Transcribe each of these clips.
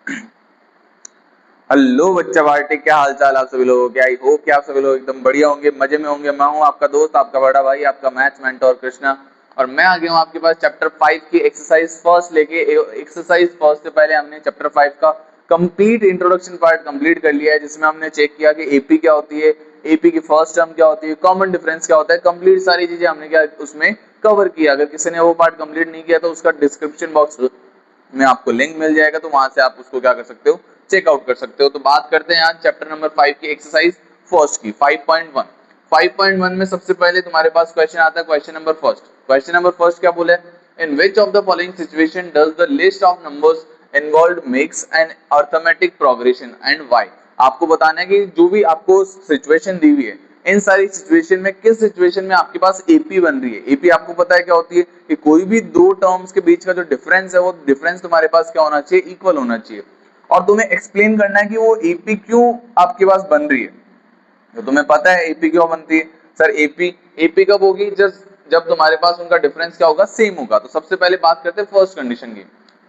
Hello बच्चा party, क्या हाल चाल आप सभी लोगों के। आई होप कि आप सभी लोग एकदम बढ़िया होंगे, मजे में होंगे। मैं हूं आपका दोस्त, आपका बड़ा भाई, आपका मैथ्स मेंटोर कृष्णा, और मैं आ गया हूं आपके पास चैप्टर 5 की एक्सरसाइज फर्स्ट लेके। एक्सरसाइज फर्स्ट से पहले हमने चैप्टर 5 का कंप्लीट इंट्रोडक्शन पार्ट कंप्लीट कर लिया है, जिसमें हमने चेक किया कि एपी क्या होती है, एपी की फर्स्ट टर्म क्या होती है, कॉमन डिफरेंस क्या होता है। कंप्लीट सारी चीजें हमने क्या उसमें कवर किया। अगर किसी ने वो पार्ट कंप्लीट नहीं किया तो उसका डिस्क्रिप्शन बॉक्स में आपको लिंक मिल जाएगा, तो वहां से आप उसको क्या कर सकते हो, चेकआउट कर सकते हो। तो बात करते हैं आज चैप्टर नंबर 5 की एक्सरसाइज फर्स्ट की 5.1। 5.1 में सबसे पहले तुम्हारे पास क्वेश्चन आता है, question number first. Question number first क्या बोले, in which of the following situation does the list of numbers involve makes an arithmetic progression and why. आपको बताना है कि जो भी आपको सिचुएशन दी हुई है, इन सारी सिचुएशन में किस सिचुएशन में आपके पास एपी बन रही है। एपी आपको पता है क्या होती है कि कोई भी दो टर्म्स के बीच का जो डिफरेंस है, वो डिफरेंस तुम्हारे पास क्या होना चाहिए, इक्वल होना चाहिए। और तुम्हें एक्सप्लेन करना है कि वो एपी क्यों आपके पास बन रही है। तो तुम्हें पता है एपी क्यों बनती है। सर एपी एपी कब होगी, जब तुम्हारे पास उनका डिफरेंस क्या होगा, सेम होगा। तो सबसे पहले बात करते हैं फर्स्ट कंडीशन की।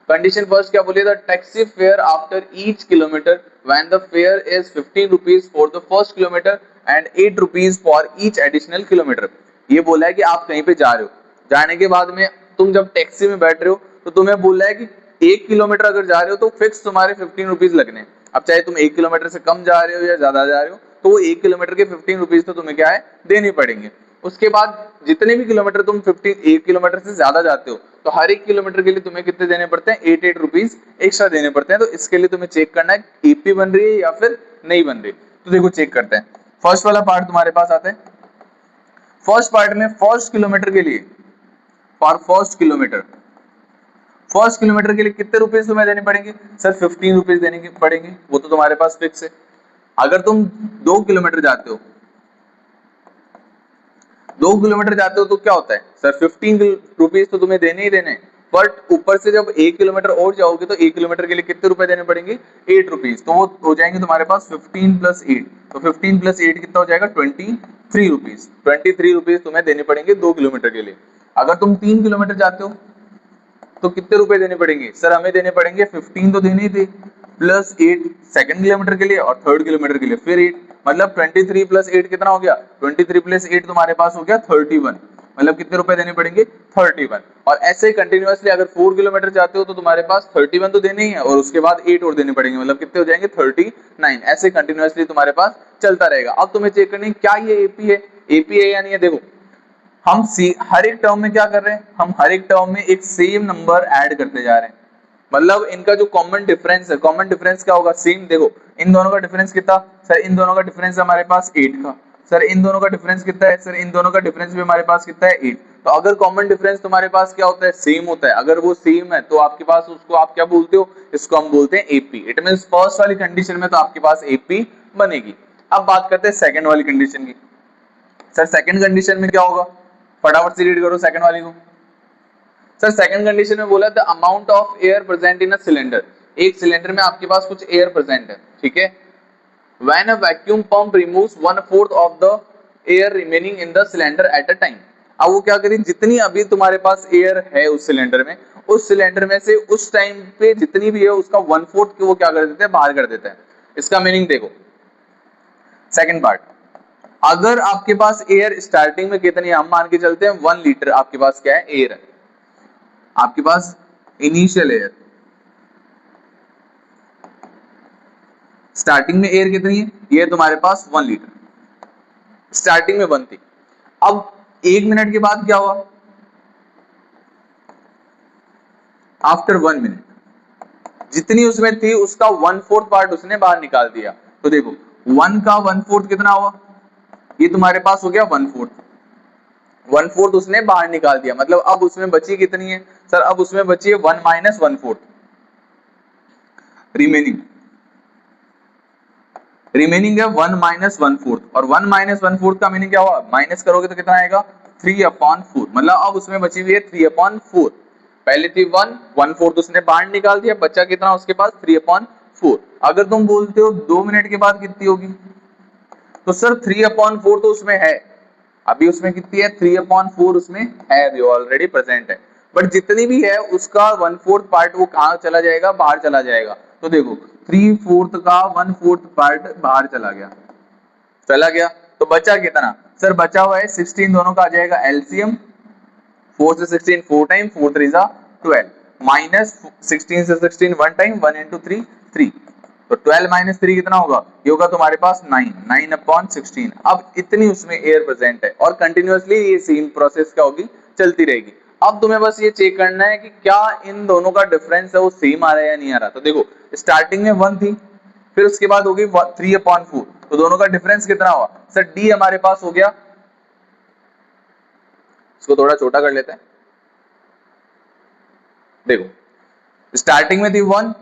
कंडीशन फर्स्ट क्या बोली, the taxi fare after each kilometre when the fair is 15 rupees for the first kilometre and 8 rupees for each additional kilometre. ये बोला है कि आप कहीं पे जा रहे हो, जाने के बाद में तुम जब टैक्सी में बैठ रहे हो तो तुम्हें बोल रहा है कि 1 किलोमीटर अगर जा रहे हो तो फिक्स तुम्हारे 15 रुपीज लगने। अब चाहे तुम 1 किलोमीटर से कम जा रहे हो या ज्यादा जा रहे हो, तो वो 1 किलोमीटर के 15 रुपीज तो तुम्हें क्या है, देने पड़ेंगे। उसके बाद जितने भी किलोमीटर तुम 1 किलोमीटर से ज्यादा जाते हो, तो हर 1 किलोमीटर के लिए तुम्हें कितने देने पड़ते हैं, 8 रुपीज एक्स्ट्रा देने पड़ते हैं। तो इसके लिए तुम्हें चेक करना है एपी बन रही है या फिर नहीं बन रही। तो देखो चेक करते हैं। फर्स्ट वाला पार्ट तुम्हारे पास आता है। फर्स्ट पार्ट में फर्स्ट किलोमीटर के लिए, फॉर फर्स्ट किलोमीटर के लिए कितने रुपीज तुम्हें देने पड़ेंगे, सर 15 रुपीज देने पड़ेंगे। वो तो तुम्हारे पास फिक्स है। अगर तुम 2 किलोमीटर जाते हो, 2 किलोमीटर जाते हो तो क्या होता है, सर 15 रुपीज तो तुम्हें देने ही देने। बट ऊपर से जब 1 किलोमीटर और जाओगे तो 1 किलोमीटर के लिए कितने रुपए देने पड़ेंगे, 8 रुपीज। तो वो हो जाएंगे तुम्हारे पास 15 प्लस 8। तो 15 प्लस 8 कितना हो जाएगा, 23 रुपीज। 23 रुपीज तुम्हें देने पड़ेंगे 2 किलोमीटर के लिए। अगर तुम 3 किलोमीटर जाते हो तो कितने रुपए देने पड़ेंगे, सर हमें देने पड़ेंगे 15 तो देने ही थे, प्लस 8 सेकंड किलोमीटर के लिए और थर्ड किलोमीटर के लिए फिर 8। मतलब 23 प्लस 8 कितना हो गया, 23 प्लस 8 तुम्हारे पास हो गया 31। मतलब कितने रुपए देने पड़ेंगे, 31। और ऐसे कंटिन्यूअसली अगर 4 किलोमीटर जाते हो तो तुम्हारे पास 31 तो देने ही है, और उसके बाद 8 और देने पड़ेंगे। मतलब कितने हो जाएंगे, 39। ऐसे कंटिन्यूअसली तुम्हारे पास चलता रहेगा। अब तुम्हें चेक करनी क्या ये एपी है, एपी है या नहीं है। देखो हम हर एक टर्म में क्या कर रहे हैं, हम हर एक टर्म में एक सेम नंबर ऐड करते जा रहे हैं। मतलब इनका जो कॉमन डिफरेंस है, कॉमन डिफरेंस क्या होगा, सेम। देखो इन दोनों का डिफरेंस कितना, सर इन दोनों का डिफरेंस है हमारे पास 8 का। सर इन दोनों का डिफरेंस कितना है, सर इन दोनों का डिफरेंस भी हमारे पास कितना है, 8। तो अगर कॉमन डिफरेंस तुम्हारे पास क्या होता है, सेम होता है, अगर वो सेम है तो आपके पास उसको आप क्या बोलते हो, इसको हम बोलते हैं एपी। इट मींस फर्स्ट वाली कंडीशन में तो आपके पास एपी बनेगी। अब बात करते हैं सेकंड वाली कंडीशन की। सर सेकंड कंडीशन में क्या होगा, फटाफट से रीड करो सेकंड वाली को। सर सेकंड कंडीशन में बोला the amount of air present in a cylinder. एक सिलेंडर में आपके पास कुछ एयर प्रेजेंट है, ठीक है। When a vacuum pump removes 1/4 of the air remaining in the cylinder at a time. अब वो क्या करें, जितनी अभी तुम्हारे पास एयर है उस सिलेंडर में, उस सिलेंडर में से उस टाइम पे जितनी भी है उसका 1/4 वो क्या कर देते हैं, बाहर कर देते हैं। इसका मीनिंग देखो, सेकंड पार्ट, अगर आपके पास एयर स्टार्टिंग में कितनी है, हम मान के चलते हैं 1 लीटर आपके पास क्या है, एयर है आपके पास, इनिशियल एयर। स्टार्टिंग में एयर कितनी है, ये तुम्हारे पास 1 लीटर, स्टार्टिंग में 1 थी। अब 1 मिनट के बाद क्या हुआ, आफ्टर 1 मिनट जितनी उसमें थी उसका 1/4 पार्ट उसने बाहर निकाल दिया। तो देखो 1 का 1/4 कितना हुआ, ये तुम्हारे पास हो गया 1/4। 1/4 उसने बाहर निकाल दिया, मतलब अब उसमें बची कितनी है, सर अब उसमें बची है 1 माइनस 1/4 रिमेनिंग। रिमेनिंग है 1 माइनस 1/4, और 1 माइनस 1/4 का मीनिंग क्या हुआ, माइनस करोगे तो कितना आएगा, 3/4। मतलब अब उसमें बची हुई है 3/4। पहले थी 1, 1/4 उसने बाहर निकाल दिया, बच्चा कितना उसके पास 3/4। अगर तुम बोलते हो 2 मिनट के बाद कितनी होगी, तो सर 3/4 तो उसमें है, अभी उसमें कितनी है, 3/4 उसमें है, अभी ऑलरेडी प्रेजेंट है। बट जितनी भी है उसका 1/4 पार्ट वो कहाँ चला जाएगा, बाहर चला जाएगा। तो देखो 3/4 का 1/4 पार्ट बाहर चला गया, तो बचा कितना सर? बचा हुआ है 16, दोनों का आ जाएगा एलसीएम, 4 से 16 4 टाइम, 4 3 12, माइनस 16 से 16 1 टाइम, 1 into 3 3, तो 12 माइनस 3 कितना होगा? ये होगा तुम्हारे पास 9/16। अब इतनी उसमें एयर प्रेजेंट है और कंटिन्यूअसली ये सेम प्रोसेस क्या होगी? चलती रहेगी। अब तुम्हें बस ये चेक करना है कि क्या इन दोनों का डिफरेंस है वो सेम आ रहा है या नहीं आ रहा। तो देखो स्टार्टिंग में 1 थी, फिर उसके बाद होगी 3/4, तो दोनों का डिफरेंस कितना हुआ सर? डी हमारे पास हो गया, इसको थोड़ा छोटा कर लेते हैं। देखो स्टार्टिंग में थी 1,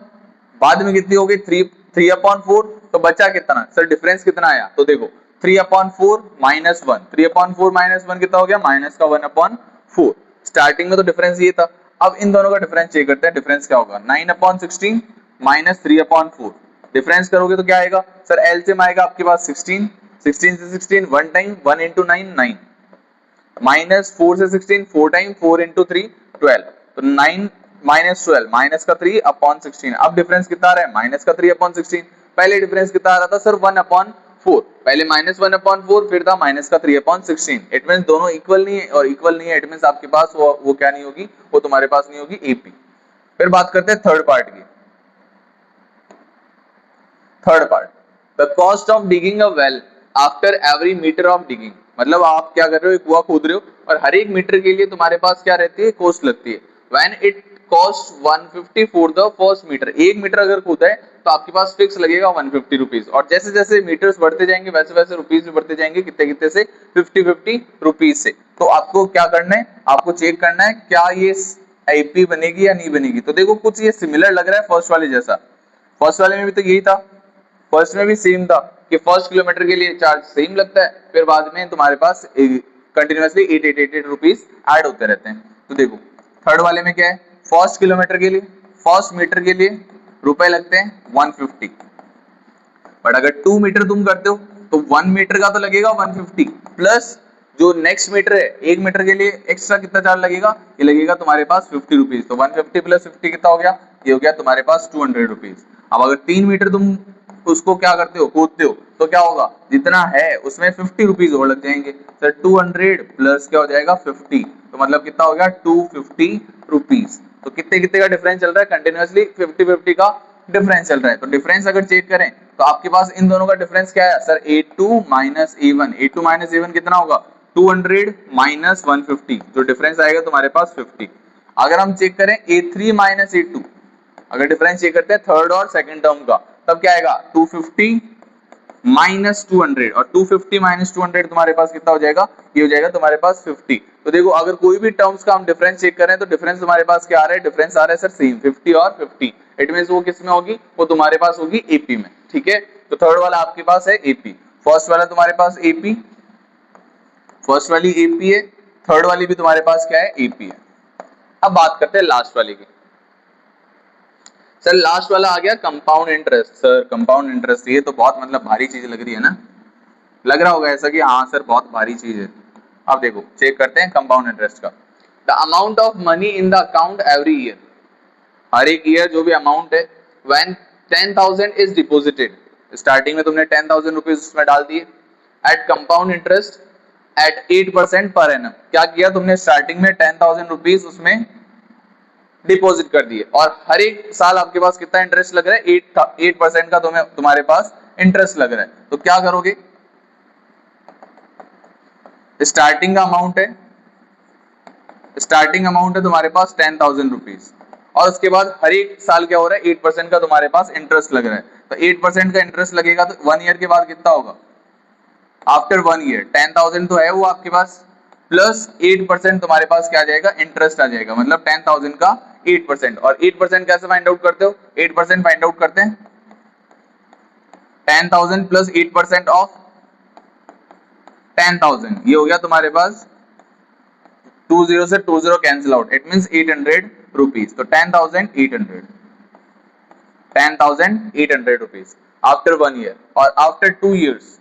बाद में कितनी हो गई? 3/4, तो बचा कितना सर? डिफरेंस कितना आया? तो देखो 3/4 माइनस 1, 3/4 माइनस 1 कितना हो गया? माइनस का 1/4। स्टार्टिंग में तो डिफरेंस ये था। अब इन दोनों का डिफरेंस चेक करते हैं, डिफरेंस क्या होगा? 9/16 माइनस 3/4, डिफरेंस करोगे तो क्या आएगा सर? एलसीएम आएगा आपके पास 16, 16 से 16 1 टाइम, 1 into 9 9, माइनस 4 से 16 4 टाइम, 4 into 3 12, तो 9 माइनस 12, माइनस का 3/16। अब डिफरेंस कितना आ रहा है? माइनस का 3/16। पहले डिफरेंस कितना आ रहा था सर? 1/4, पहले माइनस 1/4 फिर था माइनस का 3/16। इट मींस दोनों इक्वल नहीं है, और इक्वल नहीं है इट मींस आपके पास वो क्या नहीं होगी? वो तुम्हारे पास नहीं होगी एपी। फिर बात करते हैं थर्ड पार्ट की। Third part, the cost of digging a well after every metre of digging, मतलब आप क्या कर रहे हो? एक कुआं खोद रहे हो और हर एक मीटर के लिए तुम्हारे पास क्या रहती है? कॉस्ट लगती है। When it cost 150 for the first metre, एक मीटर अगर खोदा है तो आपके पास फिक्स लगेगा 150 रुपीज, और जैसे जैसे मीटर्स बढ़ते जाएंगे वैसे वैसे रुपीज भी बढ़ते जाएंगे। कितने कितने से? 50 रुपीज से। तो आपको क्या करना है? आपको चेक करना है क्या ये आईपी बनेगी या नहीं बनेगी। तो देखो कुछ ये सिमिलर लग रहा है फर्स्ट वाले जैसा, फर्स्ट वाले में भी तो यही था, फर्स्ट में भी सेम था कि फर्स्ट किलोमीटर के लिए चार्ज सेम लगता है, फिर बाद में तुम्हारे पास कंटिन्यूअसली 888 रुपीज ऐड होते रहते हैं। तो देखो थर्ड वाले में क्या है? फर्स्ट किलोमीटर के लिए, फर्स्ट मीटर के लिए रुपए लगते हैं 150, बट अगर 2 मीटर तुम करते हो तो 1 मीटर का तो लगेगा 150, प्लस जो नेक्स्ट मीटर है 1 मीटर के लिए एक्स्ट्रा कितना चार्ज लगेगा? ये लगेगा तुम्हारे पास 50 रुपीज, तो 150 प्लस 50 कितना हो गया? ये हो गया तुम्हारे पास 200 रुपीज। अब अगर 3 मीटर तुम उसको क्या करते हो? खोदते हो, तो क्या होगा? जितना है उसमें 50 रुपीज और लग जाएंगे सर। 200 प्लस क्या हो जाएगा? 50, तो मतलब कितना हो गया? 250 रुपीज। तो कितने कितने का डिफरेंस चल रहा है? कंटिन्यूअसली 50-50 का डिफरेंस चल रहा है। तो डिफरेंस अगर चेक करें तो आपके पास इन दोनों का डिफरेंस क्या है sir? A2 minus A1, A2 minus A1 कितना होगा? 200 माइनस 150, जो डिफरेंस आएगा तुम्हारे पास 50। अगर हम चेक करें A3 माइनस A2, अगर डिफरेंस चेक करते हैं थर्ड और सेकंड टर्म का, तब क्या आएगा? 250 माइनस 200, और 250 माइनस 200 तुम्हारे पास कितना हो जाएगा? ये हो जाएगा तुम्हारे पास 50। तो देखो अगर कोई भी टर्म्स का हम डिफरेंस चेक करें तो डिफरेंस तुम्हारे पास क्या आ रहा है? डिफरेंस आ रहा है सर सेम, 50 और 50। इट मींस वो किस में होगी? वो तुम्हारे पास होगी एपी में। ठीक है, तो थर्ड वाला आपके पास है एपी, फर्स्ट वाला तुम्हारे पास एपी, फर्स्ट वाली एपी है, थर्ड वाली भी तुम्हारे पास क्या है? एपी है। अब बात करते हैं लास्ट वाले की। सर लास्ट वाला आ गया compound interest. Sir compound interest, ये तो बहुत मतलब भारी चीज लग रही है ना? लग रहा होगा ऐसा कि हाँ सर बहुत भारी चीज है। अब देखो चेक करते हैं कंपाउंड इंटरेस्ट का। The amount of money in the account every year, हर एक ईयर जो भी अमाउंट है, व्हेन 10,000 इज डिपोजिटेड, स्टार्टिंग में तुमने 10,000 रुपीज उसमें डाल दिए, eight compound interest eight 8% per annum. क्या किया तुमने? स्टार्टिंग में 10,000 रुपीज उसमें डिपॉजिट कर दिए, और हर एक साल आपके पास कितना इंटरेस्ट लग रहा है? 8% का तुम्हारे पास इंटरेस्ट लग रहा है। तो क्या करोगे? स्टार्टिंग का अमाउंट है, स्टार्टिंग अमाउंट है तुम्हारे पास 10,000 रुपीज, और उसके बाद हर एक साल क्या हो रहा है? 8% का तुम्हारे पास इंटरेस्ट लग रहा है। तो 8% का इंटरेस्ट लगेगा तो 1 ईयर के बाद कितना होगा? आफ्टर 1 ईयर 10,000 तो है वो आपके पास, प्लस 8% तुम्हारे पास क्या आ जाएगा? इंटरेस्ट आ जाएगा, मतलब 10,000 का 8%। और 8% कैसे फाइंड आउट करते हो? 8% फाइंड आउट करते हैं 10,000 प्लस 8% ऑफ 10,000, ये हो गया तुम्हारे पास 20 से 20 cancel out, it means 800 rupees. तो 10,800 रुपीज आफ्टर 1 ईयर। और आफ्टर 2 ईयर्स,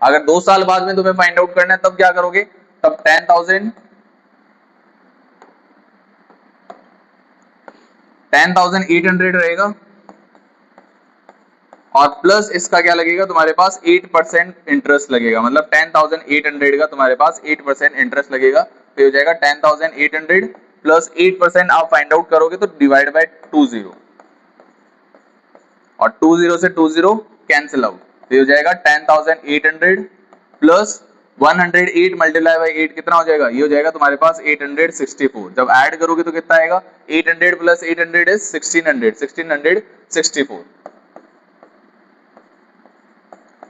अगर 2 साल बाद में तुम्हें फाइंड आउट करना है तब क्या करोगे? तब 10,000 10,800 रहेगा और प्लस इसका क्या लगेगा तुम्हारे पास 8% इंटरेस्ट लगेगा, मतलब 10,800 का तुम्हारे पास 8% इंटरेस्ट लगेगा, तो हो जाएगा 10,800 प्लस 8% आप फाइंड आउट करोगे तो डिवाइड बाय 20 और 20 से 20 कैंसिल आउट, तो हो जाएगा 10,800 प्लस 108 मल्टीप्लाई बाई 8 कितना हो जाएगा, ये हो जाएगा तुम्हारे पास 864। जब ऐड करोगे तो कितना आएगा, 800 प्लस 800 इज 1664,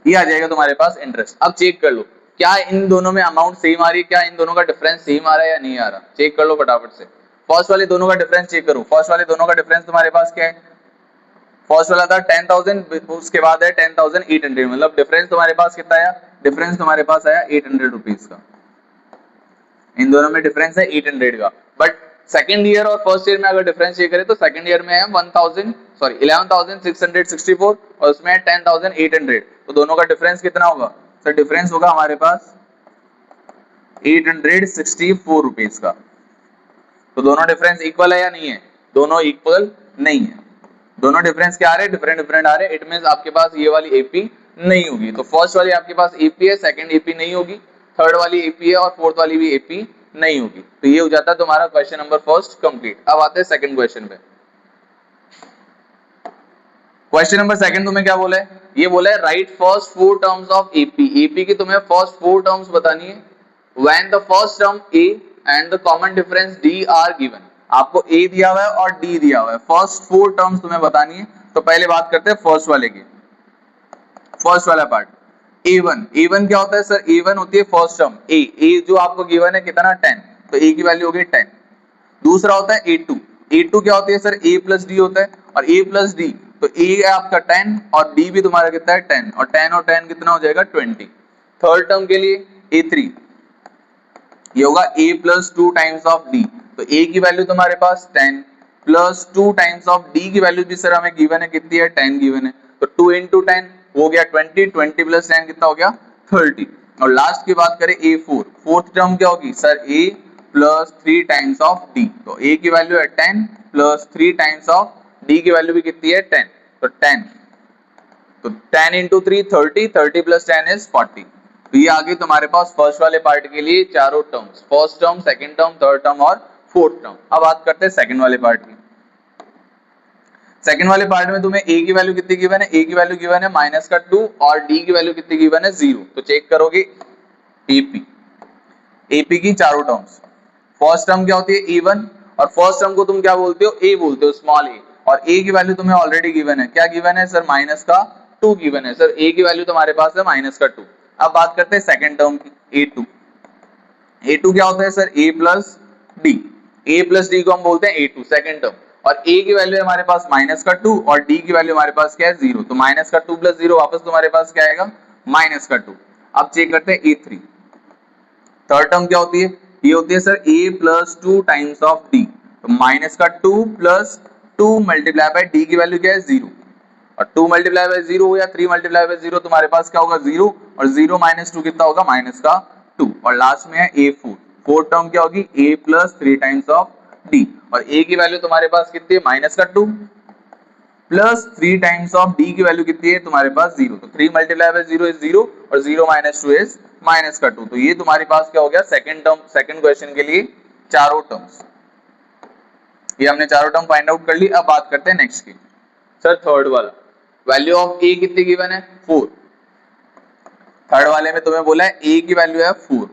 ये आ जाएगा तुम्हारे पास इंटरेस्ट। अब चेक कर लो क्या इन दोनों में अमाउंट सेम आ रही है, क्या इन दोनों का डिफरेंस सेम आ रहा है या नहीं आ रहा, चेक कर लो फटाफट से। फर्स्ट वाले दोनों का डिफरेंस चेक करो, फर्स्ट वाले दोनों का डिफरेंस तुम्हारे पास क्या है, फर्स्ट वाला था 10,000, उसके बाद है 10,800, मतलब डिफरेंस तुम्हारे पास कितना आया, डिफरेंस तुम्हारे पास आया 800 रुपीज का, इन दोनों में डिफरेंस है 800 का। बट सेकंड ईयर और फर्स्ट ईयर में अगर डिफरेंस चेक करें तो सेकंड ईयर में है 11,664 और उसमें है 10,800, तो दोनों का डिफरेंस कितना होगा सर, डिफरेंस होगा हमारे पास 864 रुपीज का। तो दोनों डिफरेंस इक्वल है या नहीं है, दोनों इक्वल नहीं है, दोनों डिफरेंस क्या आ रहे हैं, डिफरेंट डिफरेंट आ रहे हैं। इट मींस आपके पास ये वाली एपी नहीं होगी, तो फर्स्ट वाली आपके पास एपी है, सेकंड एपी नहीं होगी, थर्ड वाली एपी है और फोर्थ वाली भी एपी नहीं होगी। तो ये हो जाता है तुम्हारा क्वेश्चन नंबर फर्स्ट कंप्लीट। अब आते हैं सेकंड क्वेश्चन पे। क्वेश्चन नंबर सेकंड तुम्हें क्या बोला है, ये बोला है right first 4 terms of AP, AP की तुम्हें फर्स्ट 4 टर्म्स बतानी है। When the first term A and the common difference D R given, आपको ए दिया हुआ है और डी दिया हुआ है, फर्स्ट 4 टर्म्स तुम्हें बतानी है। तो पहले बात करते हैं फर्स्ट वाले की, फर्स्ट वाला पार्ट a1, a1 क्या होता है सर, a1 होती है फर्स्ट टर्म a जो आपको गिवन है कितना 10, तो a की वैल्यू हो गई 10। दूसरा होता है a2, a2 क्या होती है सर, a प्लस डी होता है, और a प्लस डी, तो a है आपका 10 और d भी तुम्हारा कितना है 10, और 10 और 10 कितना हो जाएगा 20। थर्ड टर्म के लिए a3, ये होगा a plus 2 times of d, तो a की वैल्यू तुम्हारे पास 10 प्लस 2 टाइम्स ऑफ d की वैल्यू भी सर हमें गिवन है कितनी है 10 गिवन है, तो 2 इंटू 10 हो गया 20, 20 प्लस 10 कितना हो गया 30। और लास्ट की बात करें a4, फोर्थ टर्म क्या होगी sir, a plus 3 times of d, तो a की वैल्यू है 10 प्लस 3 टाइम्स ऑफ d की वैल्यू भी कितनी है 10, तो 10, तो 10 इंटू 3 30, 30 प्लस 10 इज 40। तो ये आ गई तुम्हारे पास फर्स्ट वाले पार्ट के लिए चारों terms, first term, second term, third term और फोर्थ टर्म। अब बात करते हैं सेकंड वाले पार्ट की। सेकंड वाले पार्ट में तुम्हें a की वैल्यू कितनी गिवन है, a की वैल्यू गिवन है -2 और d की वैल्यू कितनी गिवन है 0। तो चेक करोगे AP की चारों टर्म्स, फर्स्ट टर्म क्या होती है a1 और फर्स्ट टर्म को तुम क्या बोलते हो a बोलते हो, स्मॉल a, और a की वैल्यू तुम्हें ऑलरेडी गिवन है, क्या गिवन है सर -2 गिवन है सर, a की वैल्यू तुम्हारे पास है -2। अब बात करते हैं सेकंड टर्म की a2, a2 क्या होता है sir a plus D, a plus D को हम बोलते हैं a2 सेकंड टर्म, और a की वैल्यू हमारे पास -2 और d की वैल्यू हमारे पास क्या है 0, तो -2 प्लस 0 वापस तुम्हारे पास क्या आएगा -2। अब चेक करते हैं a3, थर्ड टर्म क्या होती है, ये होती है sir a plus 2 times of d, तो -2 प्लस 2 मल्टीप्लाई बाय d की वैल्यू क्या है 0, और 2 मल्टीप्लाई बाय 0 या 3 मल्टीप्लाई बाय 0 तुम्हारे पास क्या होगा 0, और 0 माइनस 2 कितना होगा -2, और लास्ट में है a4, फोर्थ टर्म क्या होगी a plus 3 times of d, और a की वैल्यू तुम्हारे पास कितनी है -2 प्लस 3 टाइम्स ऑफ d की वैल्यू कितनी है तुम्हारे पास 0, तो 3 मल्टीप्लाई बाय 0 इज 0 और 0 माइनस 2 इज -2। तो ये तुम्हारे पास क्या हो गया सेकंड टर्म, सेकंड क्वेश्चन के लिए चारों टर्म्स, ये हमने चारों टर्म फाइंड आउट कर ली। अब बात करते हैं नेक्स्ट की, सर थर्ड वाला, वैल्यू ऑफ a कितनी गिवन है 4, थर्ड वाले में तुम्हें बोला है a की वैल्यू है 4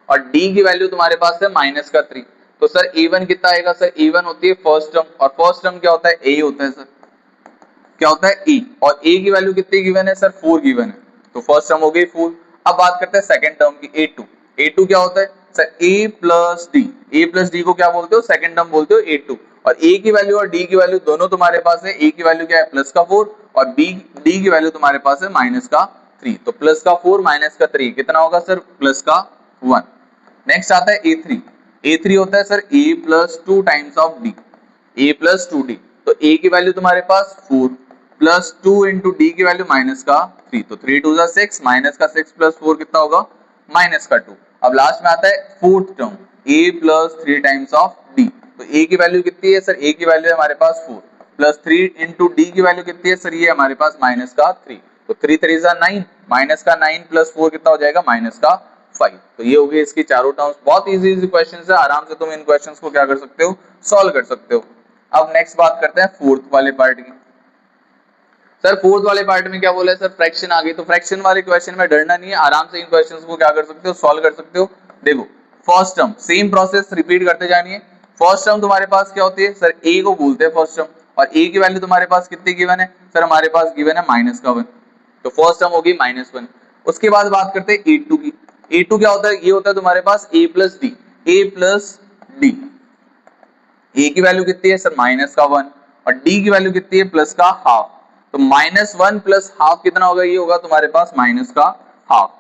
और d की वैल्यू तुम्हारे पास है -3, तो सर a1 कितना आएगा सर, a1 होती है फर्स्ट टर्म, और फर्स्ट टर्म क्या होता है a होता है सर, क्या होता है a, और a की वैल्यू कितनी गिवन है सर 4 गिवन है, तो फर्स्ट टर्म हो गई 4। अब बात करते हैं सेकंड टर्म की a2, a2 क्या होता है सर a प्लस डी को क्या बोलते हो सेकंड टर्म बोलते हो a2, और a की वैल्यू और d की वैल्यू दोनों तुम्हारे पास है, a की वैल्यू क्या है +4 और d की वैल्यू तुम्हारे पास है -3, तो +4 -3 कितना होगा सर +1। नेक्स्ट आता है a3, a3 होता है sir a plus 2 times of d, a plus 2d, तो a की वैल्यू तुम्हारे पास 4 प्लस 2 इंटू डी की वैल्यू -3, तो 3 2 6 -6 प्लस 4 कितना होगा -2। अब लास्ट में आता है fourth term a plus 3 times of D. तो ए की वैल्यू कितनी है सर, ए की वैल्यू है हमारे पास 4 प्लस 3 इंटू डी की वैल्यू कितनी है सर, ये हमारे पास माइनस का 3। तो 3 3 जा 9, माइनस का 9 प्लस 4 कितना हो जाएगा माइनस का 5। तो ये हो गई इसकी चारों टर्म्स। बहुत इजी क्वेश्चन है, आराम से तुम इन क्वेश्चंस को क्या कर सकते हो, सॉल्व कर सकते हो। अब नेक्स्ट बात करते हैं फोर्थ वाले पार्ट की। सर फोर्थ वाले पार्ट में क्या बोला है सर, फ्रैक्शन आ गई। तो फ्रैक्शन वाले क्वेश्चन में डरना नहीं है, आराम से इन क्वेश्चंस को क्या कर सकते हो, सॉल्व कर सकते हो। देखो first term same process repeat करते जानी है। फर्स्ट टर्म तुम्हारे पास क्या होती है सर, ए को बोलते हैं फर्स्ट टर्म, और ए की वैल्यू तुम्हारे पास कितनी गिवन है सर, हमारे पास गिवन है माइनस का 1। तो फर्स्ट टर्म होगी -1। उसके बाद बात करते हैं A2 की। A2 क्या होता है, ये होता है तुम्हारे पास a plus D, a plus D. A की वैल्यू कितनी है सर माइनस का 1, और डी की वैल्यू कितनी है प्लस का हाफ। तो -1 प्लस हाफ कितना होगा, ये होगा तुम्हारे पास माइनस का हाफ।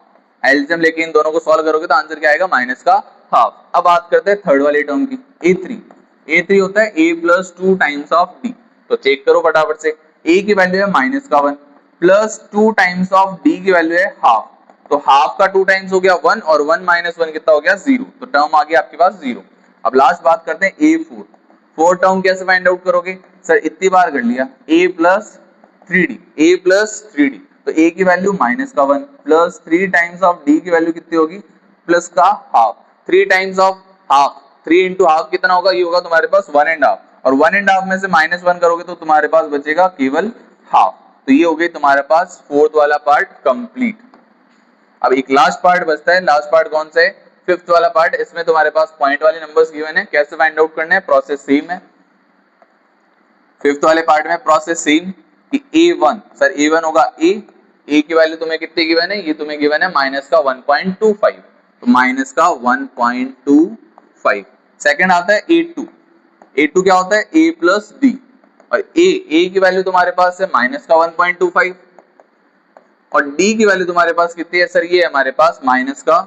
एलसीएम लेके इन दोनों को सॉल्व करोगे तो आंसर क्या आएगा, माइनस का हाफ। अब बात करते हैं थर्ड वाले टर्म की, A3। A3 होता है a plus 2 times of D. तो चेक करो फटाफट से, a की वैल्यू है माइनस का 1 प्लस 2 टाइम्स ऑफ डी की वैल्यू है हाफ। तो हाफ का 2 टाइम्स हो गया 1, और 1 माइनस 1 कितना हो गया 0। तो टर्म आ गया आपके पास 0। अब लास्ट बात करते हैं A4। 4 टर्म कैसे फाइंड आउट करोगे सर, इतनी बार कर लिया a plus 3d, a plus 3d। तो a की वैल्यू माइनस का 1 प्लस 3 टाइम्स ऑफ d की वैल्यू कितनी होगी, प्लस का half. 3 times of half, 3 into half कितना होगा, ये होगा तुम्हारे पास 1.5, और 1.5 में से -1 करोगे तो तुम्हारे पास बचेगा केवल हाफ। तो ये हो गई तुम्हारे पास फोर्थ वाला पार्ट कंप्लीट। अब एक लास्ट पार्ट बचता है, लास्ट पार्ट कौन सा है, फिफ्थ वाला पार्ट। इसमें तुम्हारे पास पॉइंट वाले नंबर्स गिवन है, कैसे फाइंड आउट करने हैं, प्रोसेस सेम है। फिफ्थ वाले पार्ट में प्रोसेस सेम कि A1 सर A1 होगा a की वैल्यू तुम्हें कितनी गिवन है, ये तुम्हें गिवन है माइनस का 1.25। तो माइनस का 1.25। सेकंड आता है A2। A2 क्या होता है, a प्लस डी, और a की वैल्यू तुम्हारे पास है माइनस का 1.25, और d की वैल्यू तुम्हारे पास कितनी है सर, ये है हमारे पास माइनस का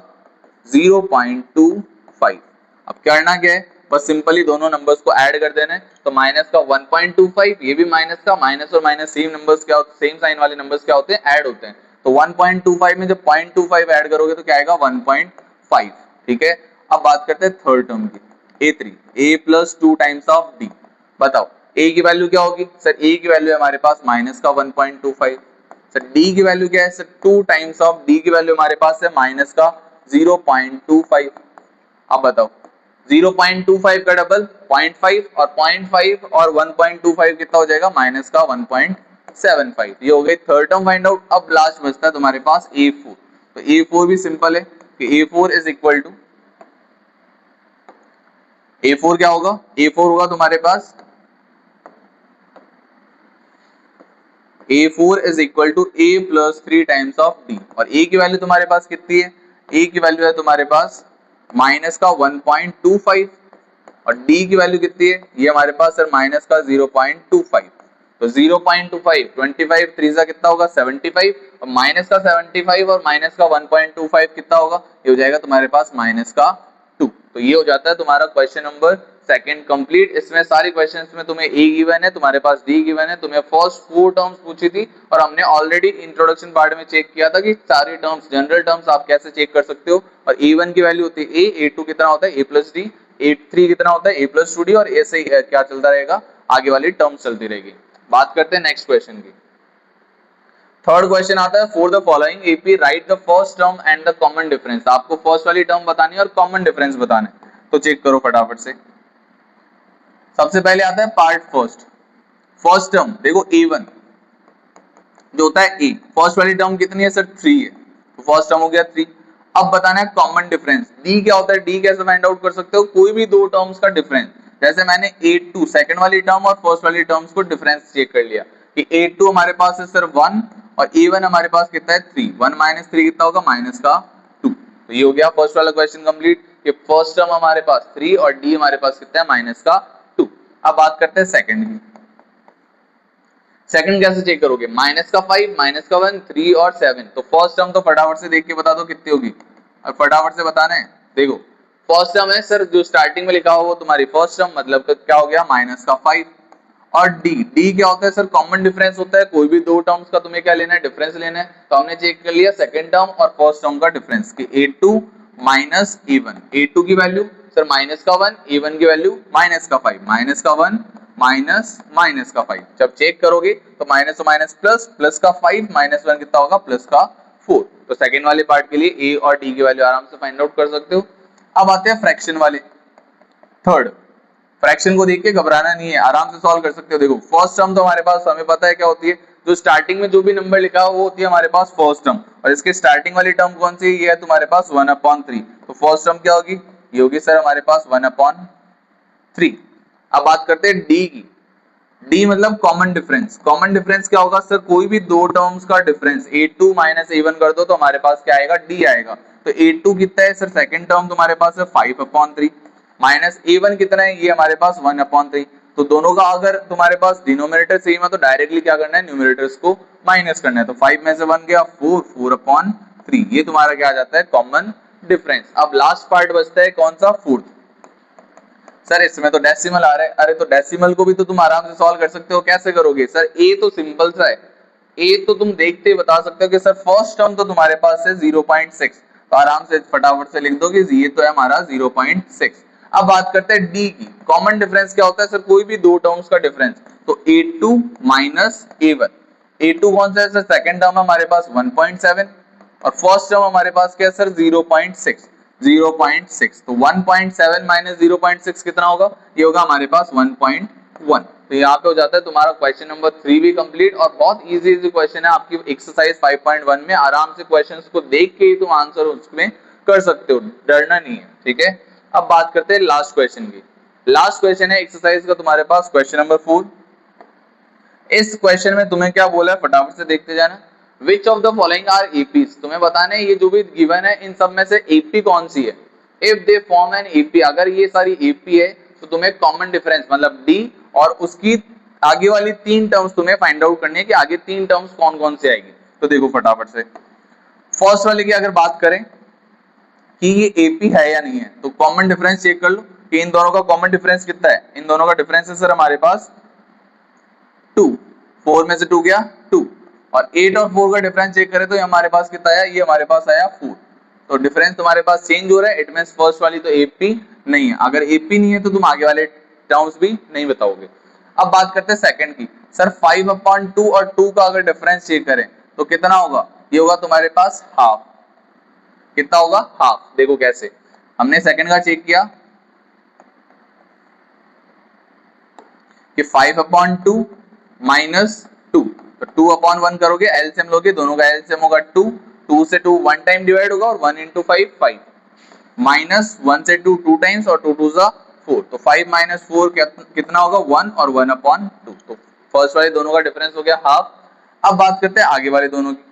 0.25। अब करना क्या है, बस सिंपली दोनों नंबर्स को ऐड कर देना है। तो माइनस का 1.25, ये भी माइनस का, माइनस और माइनस सेम नंबर्स क्या होते हैं, सेम साइन वाले नंबर्स क्या होते हैं, ऐड होते हैं। तो 1.25 में जब 0.25 ऐड करोगे तो क्या आएगा 1.5। ठीक है। अब बात करते हैं थर्ड टर्म की, A3, a plus 2 times of d। बताओ a की वैल्यू क्या होगी सर, a की वैल्यू है हमारे पास माइनस का 1.25। सर d की वैल्यू क्या है सर, 2 टाइम्स ऑफ d की वैल्यू हमारे पास है माइनस का 0.25। अब बताओ 0.25 का डबल 0.5, और 0.5 और 1.25 कितना हो जाएगा, माइनस का 1.75। ये हो गई थर्ड टर्म फाइंड आउट। अब लास्ट बचता है तुम्हारे पास A4। तो A4 भी सिंपल है कि A4 is equal to, A4 क्या होगा, A4 होगा तुम्हारे पास A4 is equal to a plus 3 times of d, और a की वैल्यू तुम्हारे पास कितनी है, a की वैल्यू है तुम्हारे पास माइनस का 1.25, और d की वैल्यू कितनी है, ये हमारे पास सर माइनस का 0.25। तो 0.25, 25 3 कितना होगा 75, और माइनस का 75 और माइनस का 1.25 कितना होगा, ये हो जाएगा तुम्हारे पास माइनस का 2। तो ये हो जाता है तुम्हारा क्वेश्चन नंबर सेकंड कंप्लीट। इसमें सारी क्वेश्चंस में तुम्हें ए गिवन है, तुम्हारे पास डी गिवन है, तुम्हें फर्स्ट 4 टर्म्स पूछी थी, और हमने ऑलरेडी इंट्रोडक्शन पार्ट में चेक किया था कि सारी टर्म्स, जनरल टर्म्स आप कैसे चेक कर सकते हो। और A1 की वैल्यू होती है a, A2 कितना होता है a प्लस डी, A3 कितना होता है a प्लस 2d, और ऐसे ही क्या चलता रहेगा, आगे वाली टर्म्स चलती रहेगी। बात करते हैं नेक्स्ट क्वेश्चन की। थर्ड क्वेश्चन आता है, for the following AP right the first term and the common difference. आपको फर्स्ट वाली टर्म बतानी है और कॉमन डिफरेंस बताना है, तो चेक करो फटाफट से। सबसे पहले आता है पार्ट फर्स्ट। फर्स्ट टर्म देखो A1 जो होता है a, फर्स्ट वाली टर्म कितनी है सर 3 है, तो फर्स्ट टर्म हो गया 3। अब बताना है कॉमन डिफरेंस, d क्या होता है, d कैसे फाइंड आउट कर सकते हो, कोई भी दो टर्म्स का डिफरेंस। जैसे मैंने A2 सेकंड वाली टर्म और फर्स्ट वाली टर्म्स को डिफरेंस चेक कर लिया कि A2 हमारे पास है सर 1, और A1 हमारे पास कितना है 3, 1 माइनस 3 कितना होगा माइनस का 2। तो ये हो गया फर्स्ट वाला क्वेश्चन कंप्लीट कि फर्स्ट टर्म हमारे पास 3 और d हमारे पास कितना है माइनस का 2। अब बात करते हैं सेकंड की। सेकंड कैसे चेक करोगे, माइनस का 5, माइनस का 1, 3 और 7। तो फर्स्ट टर्म तो फटाफट से देख के बता दो कितनी होगी, और फटाफट से बताना है। देखो फर्स्ट टर्म है सर जो स्टार्टिंग में लिखा हुआ वो तुम्हारी फर्स्ट टर्म, मतलब क्या हो गया माइनस का 5। और d क्या होता है सर, कॉमन डिफरेंस होता है, कोई भी दो टर्म्स का तुम्हें क्या लेना है, डिफरेंस लेना है। तो हमने चेक कर लिया सेकंड टर्म और फर्स्ट टर्म का डिफरेंस कि A2 माइनस A1। A2 की वैल्यू सर माइनस का 1, A1 की वैल्यू माइनस का 5, माइनस का 1 माइनस माइनस का 5। जब चेक करोगे तो माइनस माइनस प्लस, प्लस का 5 माइनस 1 कितना होगा, प्लस का 4। तो सेकंड वाले पार्ट के लिए ए और डी की वैल्यू आराम से फाइंड आउट कर सकते हो। अब आते हैं फ्रैक्शन वाले, थर्ड। फ्रैक्शन को देख के घबराना नहीं है, आराम से सॉल्व कर सकते हो। देखो फर्स्ट टर्म तो हमारे पास हमें पता है क्या होती है, जो स्टार्टिंग में जो भी नंबर लिखा हो वो होती है हमारे पास फर्स्ट टर्म, और इसके स्टार्टिंग वाली टर्म कौन सी है, ये है तुम्हारे पास 1/3। तो फर्स्ट टर्म क्या होगी, ये होगी सर हमारे पास 1/3। अब बात करते हैं डी की। डी मतलब कॉमन डिफरेंस। कॉमन डिफरेंस क्या होगा सर, कोई भी दो टर्म्स का डिफरेंस A2 माइनस A1 कर दो तो हमारे पास क्या आएगा, डी आएगा। तो A2 कितना है सर, सेकंड टर्म तुम्हारे पास है 5/3, माइनस A1 कितना है, ये हमारे पास 1/3। तो दोनों का अगर तुम्हारे पास डिनोमिनेटर सेम है तो डायरेक्टली क्या करना है, न्यूमरेटर्स को माइनस करना है। तो 5 में से 1 गया 4, 4/3, ये तुम्हारा क्या आ जाता है, कॉमन डिफरेंस। अब लास्ट पार्ट बचता है कौन सा, फोर्थ। सर इसमें तो डेसिमल आ रहा है, अरे तो डेसिमल को भी तो तुम आराम से सॉल्व कर सकते हो, कैसे करोगे सर, ए तो सिंपल सा है, ए तो तुम देखते ही बता सकते हो कि सर फर्स्ट टर्म तो तुम्हारे पास है 0.6, तो आराम से फटाफट से लिख दो कि ये तो है हमारा 0.6। अब बात करते हैं डी की। कॉमन डिफरेंस क्या होता है सर, कोई भी दो टर्म्स का डिफरेंस, तो A2 माइनस A1। A2 कौन सा है सर, सेकंड टर्म हमारे पास 1.7 और फर्स्ट टर्म हमारे पास क्या है सर 0.6, 0.6। तो 1.7 माइनस 0.6 कितना होगा, ये होगा हमारे पास 1.1। तो यहाँ पे हो जाता है तुम्हारा क्वेश्चन नंबर 3 भी कंप्लीट। और बहुत इजी क्वेश्चन है आपकी एक्सरसाइज 5.1 में, आराम से क्वेश्चंस को देख के ही तुम आंसर उसमें कर सकते हो, डरना नहीं है, ठीक है। अब बात करते हैं लास्ट क्वेश्चन की। लास्ट क्वेश्चन है एक्सरसाइज का तुम्हारे पास क्वेश्चन नंबर 4। इस क्वेश्चन में तुम्हें क्या बोला है, फटाफट से देखते जाना। Which of the following are APs? तुम्हें बताना है ये जो भी गिवन है इन सब में से AP कौन सी है। If they form an AP, अगर ये सारी AP है तो तुम्हें कॉमन डिफरेंस मतलब D और उसकी आगे वाली तीन टर्म्स तुम्हें फाइंड आउट करनी है कि आगे तीन टर्म्स कौन कौन सी आएगी। तो देखो फटाफट से फर्स्ट वाले की अगर बात करें कि ये AP है या नहीं है, तो कॉमन डिफरेंस चेक कर लो कि इन दोनों का कॉमन डिफरेंस कितना है। इन दोनों का डिफरेंस है सर हमारे पास 2, 4 में से 2 गया 2, और 8 और 4 का डिफरेंस चेक करें तो ये हमारे पास कितना आया, ये हमारे पास आया 4। तो डिफरेंस तुम्हारे पास चेंज हो रहा है, इट मींस फर्स्ट वाली तो AP नहीं है। अगर AP नहीं है तो तुम आगे वाले टर्म्स भी नहीं बताओगे। अब बात करते हैं सेकंड की। सर 5/2 और 2 का अगर डिफरेंस चेक करें तो कितना होगा, ये होगा तुम्हारे पास हाफ। कितना होगा, हाफ। देखो कैसे, हमने सेकंड का चेक किया कि 5/2 माइनस 2, तो 2/1 करोगे, एलसीएम लोगे, दोनों का एलसीएम होगा 2, 2 से 2 1 टाइम डिवाइड होगा और 1 into 5 5, माइनस 1 से 2 2 टाइम्स और 2 2 जा 4, तो 5 माइनस 4 कितना होगा 1 और 1/2। तो फर्स्ट वाले दोनों का डिफरेंस हो गया हाफ। अब बात करते हैं आगे वाले दोनों की।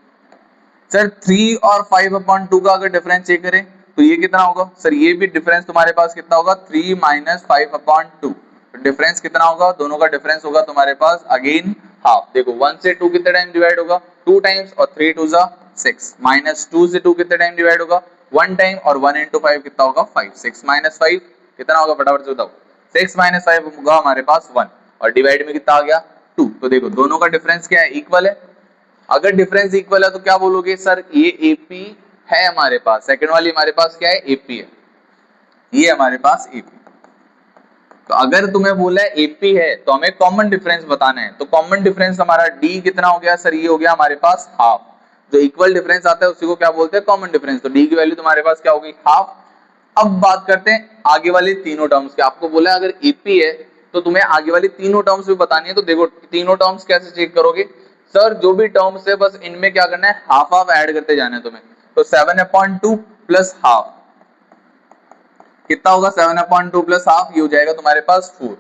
सर 3 और 5/2 का अगर डिफरेंस चेक करें तो ये कितना होगा, सर ये भी डिफरेंस तुम्हारे पास कितना होगा 3 माइनस 5/2। डिफरेंस कितना होगा, दोनों का डिफरेंस होगा तुम्हारे पास अगेन हाफ। देखो 1 से 2 कितने टाइम डिवाइड होगा 2 टाइम्स और 3 2 जा 6, माइनस 2 से 2 कितने टाइम डिवाइड होगा 1 टाइम और 1 into 5 कितना होगा 5, 6 माइनस 5 कितना होगा फटाफट से बताओ, 6 माइनस 5 होगा हमारे पास 1 और डिवाइड में कितना आ गया 2। तो देखो दोनों का डिफरेंस क्या है, इक्वल है। अगर डिफरेंस इक्वल है तो क्या बोलोगे, सर ये AP है हमारे पास, सेकंड वाली हमारे पास क्या है AP है, ये हमारे पास AP। तो अगर तुम्हें बोला है AP है तो हमें कॉमन डिफरेंस बताना है। तो कॉमन डिफरेंस हमारा D कितना हो गया, सर ये हो गया हमारे पास हाफ। जो इक्वल डिफरेंस आता है उसी को क्या बोलते हैं, कॉमन डिफरेंस। तो D की वैल्यू तुम्हारे पास क्या होगी, हाफ। अब बात करते हैं आगे वाली तीनों टर्म्स की। आपको बोला है अगर AP है तो तुम्हें आगे वाली तीनों टर्म्स भी बतानी है। तो देखो तीनों टर्म्स कैसे चेक करोगे, सर जो भी टर्म्स है बस इनमें क्या करना है, हाफ हाफ ऐड करते जाना है तुम्हें। तो 7/2 प्लस हाफ कितना होगा, 7/2 प्लस हाफ, ये हो जाएगा तुम्हारे पास 4।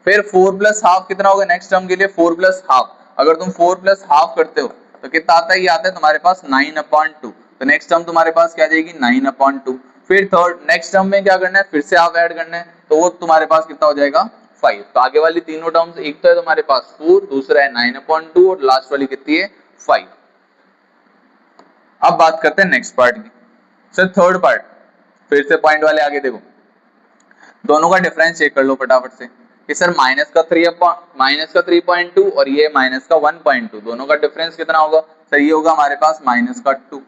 फिर 4 प्लस हाफ कितना होगा नेक्स्ट टर्म के लिए, 4 प्लस हाफ। अगर तुम 4 प्लस हाफ करते हो तो कितना आता है, ये आता है तुम्हारे पास 9/2। तो नेक्स्ट टर्म तुम्हारे पास क्या आ जाएगी 9/2। फिर थर्ड नेक्स्ट टर्म में क्या करना है, फिर से हाफ ऐड करना है, तो वो तुम्हारे पास कितना हो जाएगा 5। तो आगे वाली तीनों टर्म्स, एक तो है तुम्हारे पास 4, दूसरा है 9/2 और लास्ट वाली कितनी है 5। अब बात करते हैं नेक्स्ट पार्ट की। सर थर्ड पार्ट, फिर से पॉइंट वाले आगे देखो, दोनों का डिफरेंस चेक कर लो फटाफट से कि सर माइनस का 3.2 और ये माइनस का 1.2, दोनों का डिफरेंस कितना होगा, सर ये होगा हमारे पास माइनस का 2।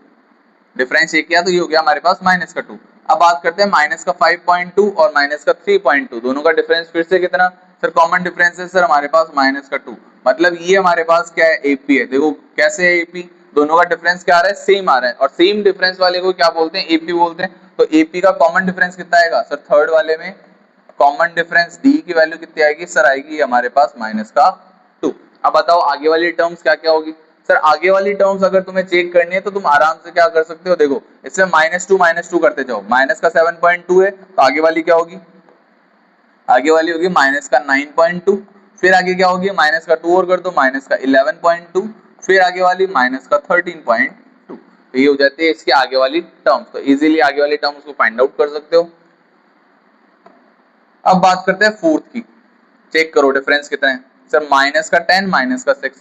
डिफरेंस चेक किया तो ये हो गया हमारे पास माइनस का 2। अब बात करते हैं माइनस का 5.2 और माइनस का 3.2, दोनों का डिफरेंस फिर से कितना सर, कॉमन डिफरेंस है सर हमारे पास माइनस का 2, मतलब ये हमारे पास क्या है एपी है। देखो कैसे है एपी, दोनों का डिफरेंस क्या आ रहा है, सेम आ रहा है, और सेम डिफरेंस वाले को क्या बोलते हैं, एपी बोलते हैं। तो एपी का कॉमन डिफरेंस कितना आएगा सर, थर्ड वाले में कॉमन डिफरेंस डी की वैल्यू कितनी आएगी सर, आएगी हमारे पास माइनस का 2। अब बताओ आगे वाली टर्म्स क्या क्या होगी सर, आगे वाली टर्म्स अगर तुम्हें चेक करनी है तो तुम आराम से क्या कर सकते हो, देखो इसमें माइनस टू करते जाओ, माइनस का 7.2 है तो आगे वाली क्या होगी, आगे वाली होगी माइनस का 9.2, फिर आगे क्या होगी माइनस का 2 और कर दो माइनस का 11.2, फिर आगे वाली माइनस का 13.2। तो ये हो जाती है इसकी आगे वाली टर्म्स, तो इजीली आगे वाली टर्म्स को फाइंड आउट कर सकते हो। अब बात करते हैं फोर्थ की, चेक करो डिफरेंस कितना है सर, माइनस का 10 माइनस का 6,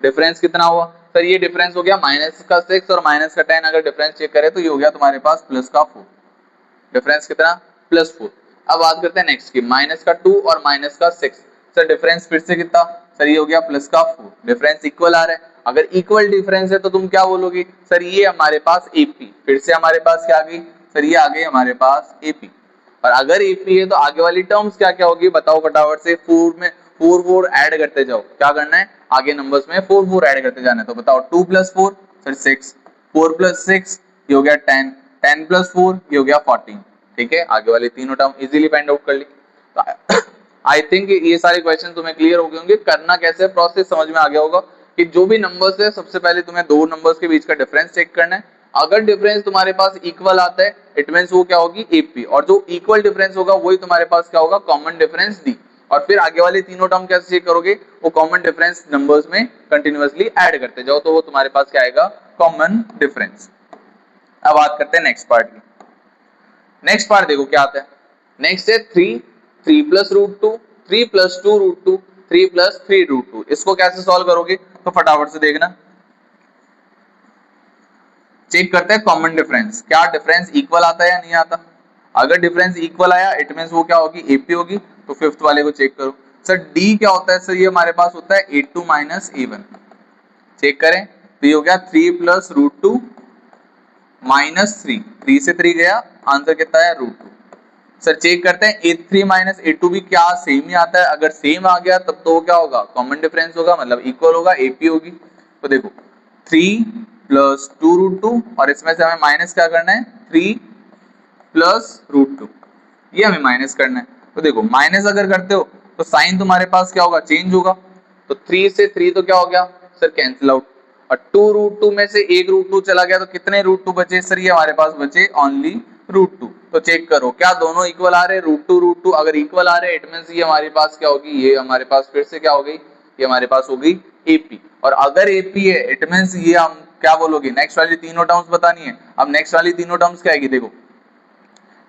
डिफरेंस कितना हुआ सर, ये डिफरेंस हो गया माइनस का 6 और माइनस का 10, अगर डिफरेंस चेक करें तो ये हो गया तुम्हारे पास प्लस का 4, डिफरेंस कितना प्लस 4। अब बात करते हैं नेक्स्ट की, माइनस का 2 और माइनस का 6, सर डिफरेंस फिर से कितना सर, ये हो गया प्लस का 4, डिफरेंस इक्वल आ रहा है, अगर इक्वल डिफरेंस है तो तुम क्या बोलोगे सर, ये हमारे पास एपी, फिर से हमारे पास क्या आ गई सर, ये आ गई हमारे पास एपी, और अगर एपी है तो आगे वाली टर्म्स क्या क्या होगी बताओ फटाफट से, 4 में 4 ऐड करते जाओ, क्या करना है आगे नंबर्स में 4 ऐड करते जाना है, तो बताओ 2 + 4 सर 6, 4 + 6 ये हो गया 10, 10 + 4 ये हो गया 14, ठीक है, आगे वाले तीनों टर्म इजीली फाइंड आउट कर ली। आई थिंक ये सारे क्वेश्चन तुम्हें क्लियर हो गए होंगे, करना कैसे प्रोसेस समझ में आ गया होगा कि जो भी नंबर्स है सबसे पहले तुम्हें दो नंबर्स के बीच का डिफरेंस चेक करना है, अगर डिफरेंस तुम्हारे पास इक्वल आता है इट मींस वो क्या होगी एपी, और जो इक्वल डिफरेंस होगा वही तुम्हारे पास क्या होगा कॉमन डिफरेंस डी, और फिर आगे वाले तीनों टर्म कैसे चेक करोगे, वो कॉमन डिफरेंस नंबर्स में कंटिन्यूअसली ऐड करते जाओ, तो वो तुम्हारे पास क्या आएगा कॉमन डिफरेंस। अब बात करते हैं नेक्स्ट पार्ट की, नेक्स्ट पार्ट देखो क्या आता है, नेक्स्ट है 3 3 + √2 3 + 2 √2 3 + 3 √2, इसको कैसे सॉल्व करोगे तो फटाफट से देखना, चेक करते हैं कॉमन डिफरेंस, क्या डिफरेंस इक्वल आता है या नहीं आता, अगर डिफरेंस इक्वल आया इट मींस वो क्या होगी एपी होगी, तो फिफ्थ वाले को चेक करो सर, डी क्या होता है सर, ये हमारे पास होता है a2 - a1, चेक करें तो ये हो गया 3 + √2 -3, 3 से 3 गया, आंसर कितना है √2। सर चेक करते हैं a3 - a2 भी क्या सेम ही आता है, अगर सेम आ गया तब तो क्या होगा कॉमन डिफरेंस होगा, मतलब इक्वल होगा, एपी होगी। तो देखो 3 + 2 √2 और इसमें से हमें माइनस क्या करना है 3 + √2, ये हमें माइनस करना है। तो देखो माइनस अगर करते हो तो साइन तुम्हारे पास क्या होगा चेंज होगा, तो 3 से 3 तो क्या हो गया सर कैंसिल आउट, और 2 √2 में से एक √2 चला गया, तो कितने √2 बचे सर, ये हमारे पास बचे ओनली √2। तो चेक करो क्या दोनों इक्वल आ रहे हैं, √2 अगर इक्वल आ रहे हैं इट मींस ये हमारे पास क्या होगी, ये हमारे पास फिर से क्या हो गई, ये हमारे पास हो गई एपी, और अगर एपी है इट मींस ये हम क्या बोलोगे, नेक्स्ट वाली तीनों टर्म्स बतानी है। अब नेक्स्ट वाली तीनों टर्म्स क्या आएगी, देखो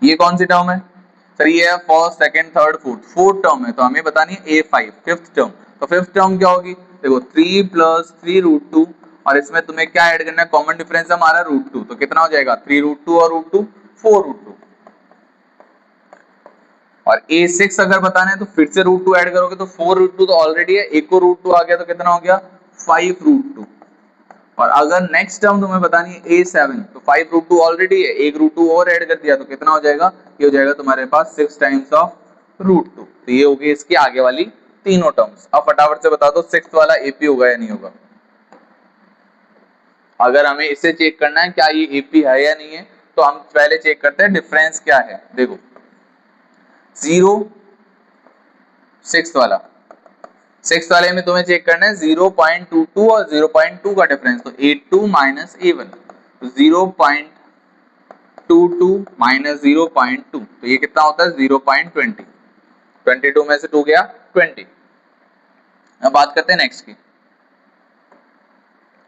ये कौन सी टर्म है सर, ये है first second third fourth term है, तो हमें बतानी है a5 फिफ्थ टर्म, तो फिफ्थ टर्म क्या होगी, देखो 3 + 3 √2 और इसमें तुम्हें क्या ऐड करना है, कॉमन डिफरेंस हमारा √2, तो कितना हो जाएगा 3 √2 और √2 4 √2, और a6 अगर बताना है तो फिर से √2 ऐड करोगे, तो 4 √2 तो ऑलरेडी है, एक को √2 आ गया तो कितना हो गया 5 √2, और अगर नेक्स्ट टर्म तुम्हें बतानी है a7 तो 5 √2 ऑलरेडी है, एक √2 और ऐड कर दिया तो कितना हो जाएगा, ये हो जाएगा तुम्हारे पास 6 टाइम्स ऑफ √2, तो ये होगी इसकी आगे वाली तीनों टर्म्स। अब फटाफट से बता दो सिक्स्थ वाला एपी होगा या नहीं होगा, अगर हमें इसे चेक करना है क्या ये एपी है या नहीं है, तो हम पहले चेक करते हैं डिफरेंस क्या है, देखो 0 सिक्स वाले में तुम्हें चेक करना है 0.22 और 0.2 का डिफरेंस, तो a2 - a1, तो 0.22 - 0.2 तो ये कितना होता है 0.20, 22 में से 2 गया 20। अब बात करते हैं नेक्स्ट की,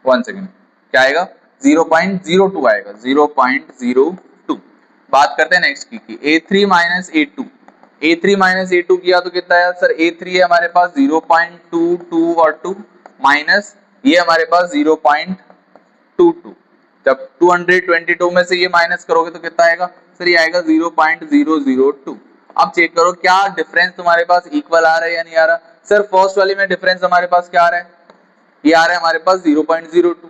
1 सेकेंड, क्या आएगा 0.02 आएगा 0.02। बात करते हैं नेक्स्ट की a3 - a2, a3 - a2 किया तो कितना है सर, a3 है हमारे पास 0.22 और 2 माइनस ये हमारे पास 0.22, जब 222 में से ये माइनस करोगे तो कितना आएगा सर, ये आएगा 0.002। अब चेक करो क्या डिफरेंस तुम्हारे पास इक्वल आ रहा है या नहीं आ रहा, सर फर्स्ट वाली में डिफरेंस हमारे पास क्या आ रहा है, ये आ रहा है हमारे पास 0.02,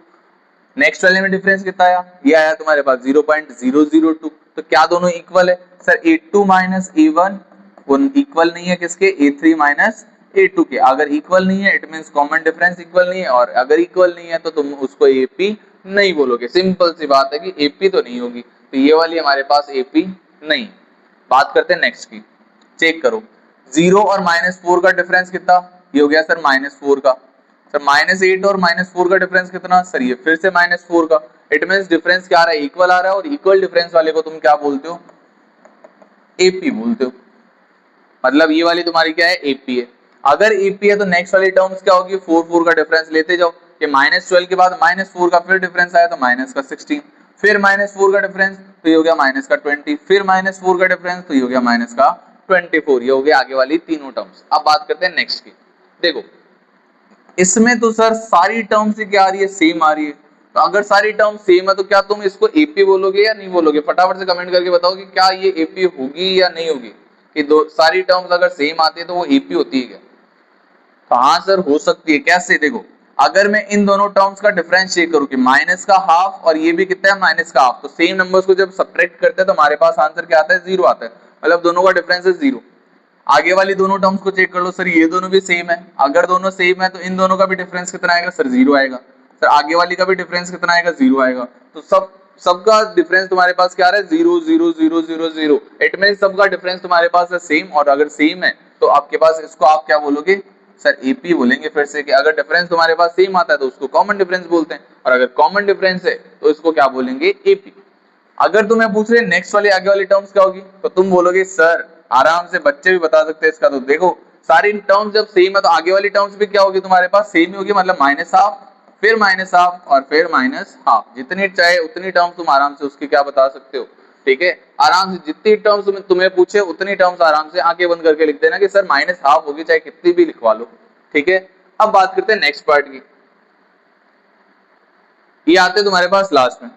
नेक्स्ट वाले में डिफरेंस कितना आया, ये आया तुम्हारे पास 0.002, तो क्या दोनों इक्वल है? सर A2 माइनस A1 वो इक्वल नहीं है किसके? A3 माइनस A2 के। अगर इक्वल नहीं है it means common difference equal नहीं है, और अगर इक्वल नहीं है तो तुम उसको AP नहीं बोलोगे। सिंपल सी बात है कि AP तो नहीं होगी, तो ये वाली हमारे पास AP नहीं। बात करते हैं नेक्स्ट की, चेक करो 0 और -4 का डिफरेंस कितना? ये हो गया सर -4 का। सर -8 और -4 का डिफरेंस कितना? सर ये फिर से -4 का। इट मींस डिफरेंस क्या आ रहा है? इक्वल आ रहा है, और इक्वल डिफरेंस वाले को तुम क्या बोलते हो? AP बोलते हो। मतलब ये वाली तुम्हारी क्या है? AP है। अगर AP है तो नेक्स्ट वाली टर्म्स क्या होगी? 4 का डिफरेंस लेते जाओ, कि -12 के बाद -4 का फिर डिफरेंस आया तो -16, फिर -4 का डिफरेंस तो ये हो गया -20, फिर -4 का डिफरेंस तो ये हो गया -24। ये हो गया आगे वाली तीनों टर्म्स। अब बात करते हैं नेक्स्ट की। देखो इसमें तो सर सारी टर्म्स क्या आ रही है? सेम आ रही है। तो अगर सारी टर्म सेम है तो क्या तुम इसको AP बोलोगे या नहीं बोलोगे? फटाफट से कमेंट करके बताओ कि क्या ये AP होगी या नहीं होगी। कि दो सारी टर्म्स अगर सेम आती है तो वो AP होती है क्या? तो हाँ सर हो सकती है। कैसे? देखो अगर मैं इन दोनों टर्म्स का डिफरेंस चेक करूं कि माइनस का हाफ और ये भी कितना है? माइनस का हाफ, तो सेम नंबर्स को जब सब्ट्रैक्ट करते हैं तो हमारे पास आंसर क्या आता है? 0 आता है। मतलब दोनों का डिफरेंस है 0। आगे वाली दोनों टर्म्स को चेक कर लो, सर ये दोनों भी सेम है। अगर दोनों सेम है तो इन दोनों का भी डिफरेंस कितना आएगा? सर 0 आएगा। सर आगे वाली का भी डिफरेंस कितना आएगा? 0 आएगा। तो सबका डिफरेंस तुम्हारे पास क्या आ रहा है? 0 0 0 0 0। इट मींस सबका डिफरेंस तुम्हारे पास है सेम, और अगर सेम है तो आपके पास इसको आप क्या बोलोगे? सर AP बोलेंगे। फिर से कि अगर डिफरेंस तुम्हारे पास सेम आता है तो उसको कॉमन डिफरेंस बोलते हैं, और अगर कॉमन डिफरेंस है तो इसको क्या बोलेंगे? AP। अगर तुम्हें पूछ रहे नेक्स्ट वाली आगे वाली टर्म्स क्या होगी, तो तुम बोलोगे सर आराम से बच्चे भी बता सकते हैं इसका। तो देखो सारी टर्म्स जब सेम है तो आगे वाली टर्म्स भी क्या होगी? तुम्हारे पास सेम ही होगी। मतलब -12 फिर -12 और फिर -12। जितनी चाहे उतनी टर्म्स तुम आराम से उसकी क्या बता सकते हो। ठीक है, आराम से जितनी टर्म्स तुम्हें पूछे उतनी टर्म्स आराम से आंखें बंद करके लिख देना कि सर -12 होगी, चाहे कितनी भी लिखवा लो। ठीक है, अब बात करते हैं नेक्स्ट पार्ट की। ये आते तुम्हारे पास लास्ट में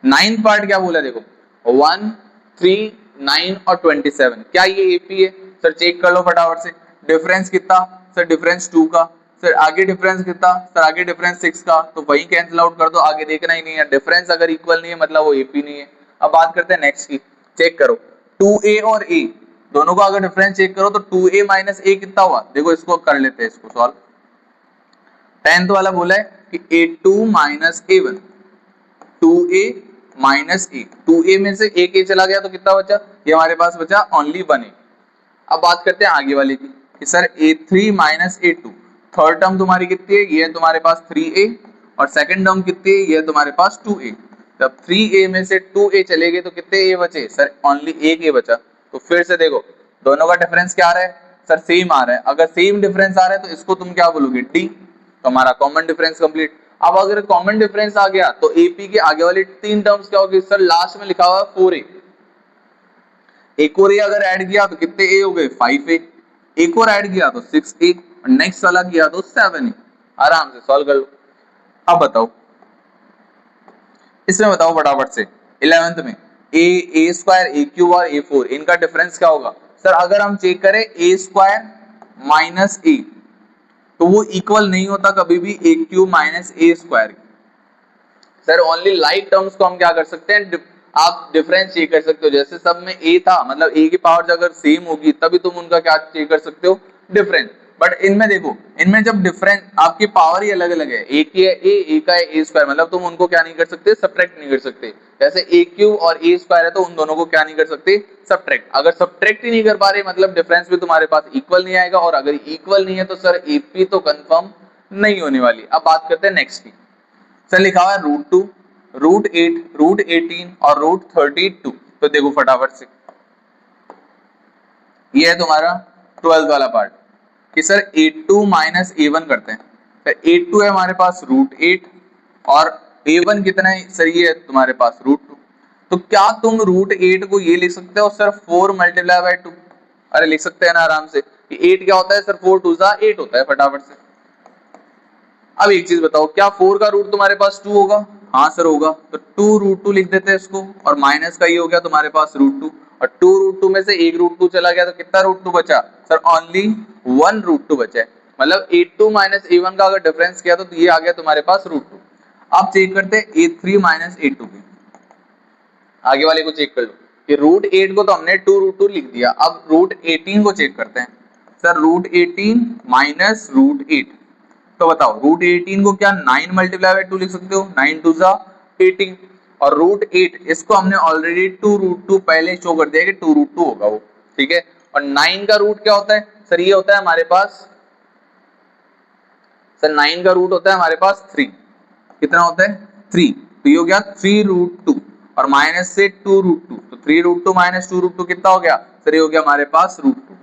9th पार्ट। क्या बोला देखो 1 3 9 और 27, क्या ये AP है? सर चेक कर लो फटाफट से। डिफरेंस कितना? सर डिफरेंस 2 का। सर आगे डिफरेंस कितना? सर आगे डिफरेंस 6 का। तो वही कैंसिल आउट कर दो, आगे देखना ही नहीं है। डिफरेंस अगर इक्वल नहीं है मतलब वो AP नहीं है। अब बात करते हैं नेक्स्ट की। चेक करो 2A और A दोनों का अगर डिफरेंस चेक करो तो 2A माइनस A कितना हुआ? देखो इसको कर लेते हैं इसको सॉल्व। 10th वाला बोला है कि A2 minus A1, 2A minus A, 2A में से एक A चला गया तो कितना बचा? ये हमारे पास बचा ओनली 1A। अब बात करते हैं आगे वाले की कि sir A3 minus A2, third term तुम्हारी कितनी है? ये है तुम्हारे पास 3A, और सेकंड टर्म कितनी है? ये है तुम्हारे पास 2A। जब 3A में से 2A चले गए तो कितने A बचे? सर ओनली एक A बचा। तो फिर से देखो दोनों का डिफरेंस क्या आ रहा है? सर सेम आ रहा है। अगर सेम डिफरेंस आ रहा है तो इसको तुम क्या बोलोगे? D। तो हमारा कॉमन डिफरेंस कंप्लीट। अब अगर कॉमन डिफरेंस आ गया तो AP के आगे वाली तीन टर्म्स क्या होगी? सर लास्ट में लिखा हुआ है 4A, एक और A अगर ऐड किया तो कितने A हो गए? 5A, एक और ऐड किया तो 6A, और नेक्स्ट वाला किया तो 7A। आराम से सॉल्व कर लो। अब बताओ इसमें बताओ फटाफट से 11th में A स्क्वायर A³ और A4 इनका डिफरेंस क्या होगा? सर अगर हम चेक करें A स्क्वायर माइनस A तो वो इक्वल नहीं होता कभी भी A³ minus A square. Sir only like terms को हम क्या कर सकते हैं? आप डिफरेंस चेक कर सकते हो। जैसे सब में A था, मतलब A की पावर अगर सेम होगी तभी तुम उनका क्या चेक कर सकते हो? डिफरेंस। बट इनमें देखो, इनमें जब डिफरेंस आपकी पावर ही अलग अलग है, A की है A, A का है A स्क्वायर, मतलब तुम उनको क्या नहीं कर सकते? सब्ट्रैक्ट नहीं कर सकते। जैसे A³ और A स्क्वायर है तो उन दोनों को क्या नहीं कर सकते? सब्ट्रैक्ट। अगर सब्ट्रैक्ट ही नहीं कर पा रहे मतलब डिफरेंस भी तुम्हारे पास इक्वल नहीं आएगा, और अगर इक्वल नहीं है तो सर AP तो कंफर्म नहीं होने वाली। अब बात करते हैं नेक्स्ट की। सर लिखा हुआ है √2, √8, √18 और √32। तो देखो फटाफट से, ये है तुम्हारा 12th वाला पार्ट कि सर A2 माइनस A1 करते हैं। सर A2 है हमारे पास √8 और A1 कितना है? सर ये है तुम्हारे पास √2। तो क्या तुम √8 को ये लिख सकते हो सर 4 मल्टीप्लाई बाय 2? अरे लिख सकते हैं ना आराम से कि 8 क्या होता है? सर 4 2 8 होता है। फटाफट से अब एक चीज बताओ, क्या 4 का रूट तुम्हारे पास 2 होगा? हाँ सर होगा। तो 2 √2 लिख देते हैं इसको, और माइनस का ये हो गया तुम्हारे पास √2, और 2 √2 में से एक √2 चला गया तो कितना √2 बचा? सर ओनली 1 √2 बचा है। मतलब A2 माइनस A1 का अगर डिफरेंस किया तो ये आ गया तुम्हारे पास √2। अब चेक करते हैं A3 माइनस A2 की, आगे वाले को चेक कर लो। कि रूट 8 को तो हमने 2√2 लिख दिया, अब रूट 18 को चेक करते हैं। सर रूट 18 माइनस रूट 8, तो बताओ रूट 18 को क्या 9 मल्टीप्लाई बाय 2 लिख सकते हो, 9 2 जा 18, और रूट 8 इसको हमने ऑलरेडी 2√2 पहले शो कर दिया कि 2√2 होगा वो, ठीक है। और 9 का रूट क्या होता है सर, ये होता है हमारे पास, सर 9 का रूट होता है हमारे पास 3, कितना होता है 3, तो ये हो गया 3√2 और माइनस से 2√2, तो 3√2 माइनस 2√2 कितना हो गया सर, ये हो गया हमारे पास √2।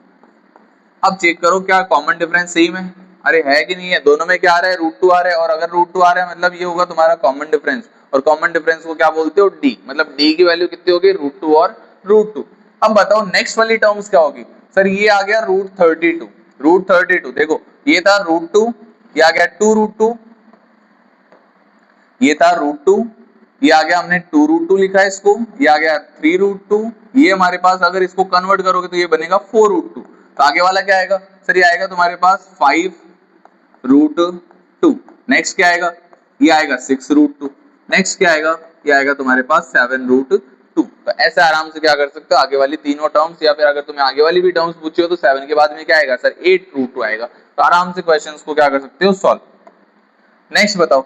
अब चेक करो क्या कॉमन डिफरेंस सेम है, अरे है कि नहीं है, दोनों में क्या आ रहा है √2 आ रहा है, और अगर √2 आ रहा है मतलब ये होगा तुम्हारा कॉमन डिफरेंस, और कॉमन डिफरेंस को क्या बोलते हो डी, मतलब डी की वैल्यू कितनी होगी √2 और √2। अब बताओ नेक्स्ट वाली टर्म्स क्या होगी सर, ये आ गया √32, √32 देखो ये था √2, ये आ गया 2√2, ये था √2, ये आ गया हमने 2√2 लिखा है इसको, ये आ गया 3√2, ये हमारे पास अगर इसको कन्वर्ट करोगे तो ये बनेगा 4√2, तो आगे वाला क्या आएगा सर, ये आएगा तुम्हारे पास 5√2। नेक्स्ट क्या आएगा, ये आएगा 6√2, नेक्स्ट क्या आएगा, ये आएगा तुम्हारे पास 7√2। तो ऐसे आराम से क्या कर सकते हो आगे वाली तीनों टर्म्स, या फिर अगर तुम्हें आगे वाली भी टर्म्स पूछी हो तो 7 के बाद में क्या आएगा सर 8√2 आएगा, तो आराम से क्वेश्चंस को क्या कर सकते हो सॉल्व। नेक्स्ट बताओ,